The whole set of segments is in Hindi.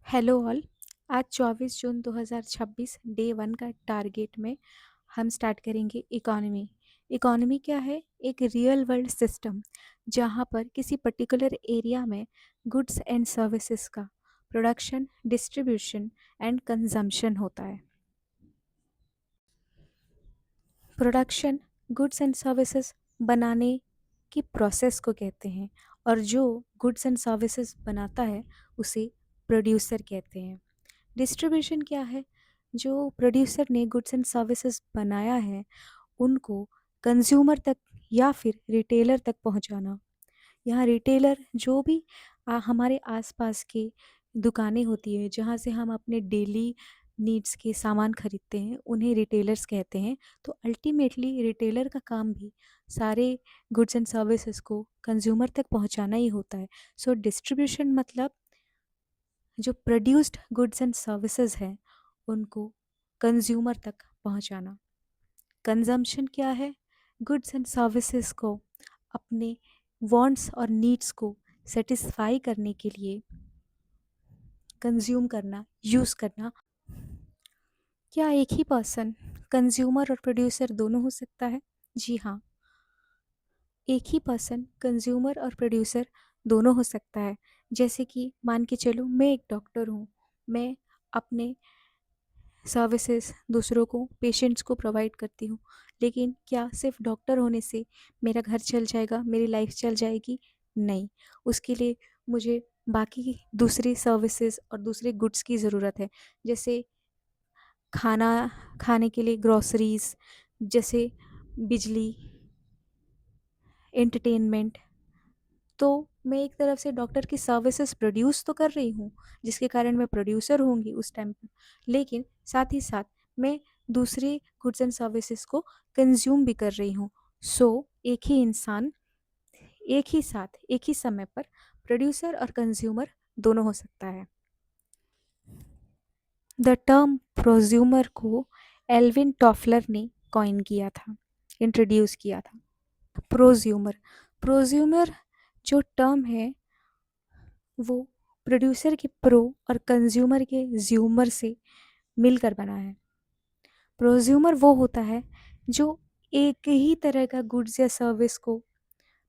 Hello all. आज 24 जून 2026 डे वन का टारगेट में हम स्टार्ट करेंगे इकोनॉमी। इकोनॉमी क्या है? एक रियल वर्ल्ड सिस्टम जहाँ पर किसी पर्टिकुलर एरिया में गुड्स एंड सर्विसेज का प्रोडक्शन, डिस्ट्रीब्यूशन एंड कंजम्पशन होता है। प्रोडक्शन, गुड्स एंड सर्विसेज बनाने की प्रोसेस को कहते हैं और जो गुड्स एंड सर्विसेज बनाता है उसे प्रोड्यूसर कहते हैं। डिस्ट्रीब्यूशन क्या है? जो प्रोड्यूसर ने गुड्स एंड सर्विसेज बनाया है उनको कंज्यूमर तक या फिर रिटेलर तक पहुंचाना। यहाँ रिटेलर जो भी हमारे आसपास के दुकानें होती है जहाँ से हम अपने डेली नीड्स के सामान खरीदते हैं उन्हें रिटेलर्स कहते हैं। तो अल्टीमेटली रिटेलर का काम भी सारे गुड्स एंड सर्विसेज को कंज्यूमर तक पहुंचाना ही होता है। सो डिस्ट्रीब्यूशन मतलब जो प्रोड्यूस्ड गुड्स एंड सर्विसेज हैं उनको कंज्यूमर तक पहुंचाना। कंजम्पशन क्या है? गुड्स एंड सर्विसेज को अपने वांट्स और नीड्स को सेटिस्फाई करने के लिए कंज्यूम करना, यूज़ करना। क्या एक ही पर्सन कंज्यूमर और प्रोड्यूसर दोनों हो सकता है? जी हाँ, एक ही पर्सन कंज्यूमर और प्रोड्यूसर दोनों हो सकता है। जैसे कि मान के चलो मैं एक डॉक्टर हूँ, मैं अपने सर्विसेज दूसरों को, पेशेंट्स को प्रोवाइड करती हूँ, लेकिन क्या सिर्फ डॉक्टर होने से मेरा घर चल जाएगा, मेरी लाइफ चल जाएगी? नहीं, उसके लिए मुझे बाकी दूसरी सर्विसेज और दूसरे गुड्स की ज़रूरत है। जैसे खाना खाने के लिए ग्रोसरीज, जैसे बिजली, एंटरटेनमेंट। तो मैं एक तरफ से डॉक्टर की सर्विसेज प्रोड्यूस तो कर रही हूँ जिसके कारण मैं प्रोड्यूसर होंगी उस टाइम पर, लेकिन साथ ही साथ मैं दूसरे गुड्स एंड सर्विसेज को कंज्यूम भी कर रही हूँ। सो एक ही इंसान एक ही साथ एक ही समय पर प्रोड्यूसर और कंज्यूमर दोनों हो सकता है। द टर्म प्रोज्यूमर को एल्विन टॉफलर ने कॉइन किया था, इंट्रोड्यूस किया था। प्रोज्यूमर प्रोज्यूमर जो टर्म है वो प्रोड्यूसर के प्रो और कंज्यूमर के ज्यूमर से मिलकर बना है। प्रोज्यूमर वो होता है जो एक ही तरह का गुड्स या सर्विस को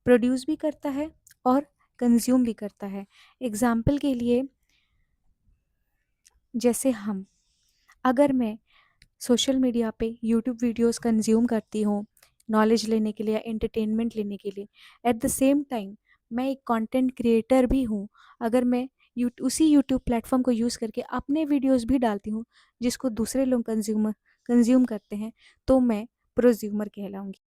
प्रोड्यूस भी करता है और कंज्यूम भी करता है। एग्जाम्पल के लिए, जैसे अगर मैं सोशल मीडिया पे यूट्यूब वीडियोस कंज्यूम करती हूँ नॉलेज लेने के लिए या एंटरटेनमेंट लेने के लिए, एट द सेम टाइम मैं एक कंटेंट क्रिएटर भी हूँ। अगर मैं उसी यूट्यूब प्लेटफॉर्म को यूज़ करके अपने वीडियोस भी डालती हूँ जिसको दूसरे लोग कंज्यूम करते हैं, तो मैं प्रोज्यूमर कहलाऊँगी।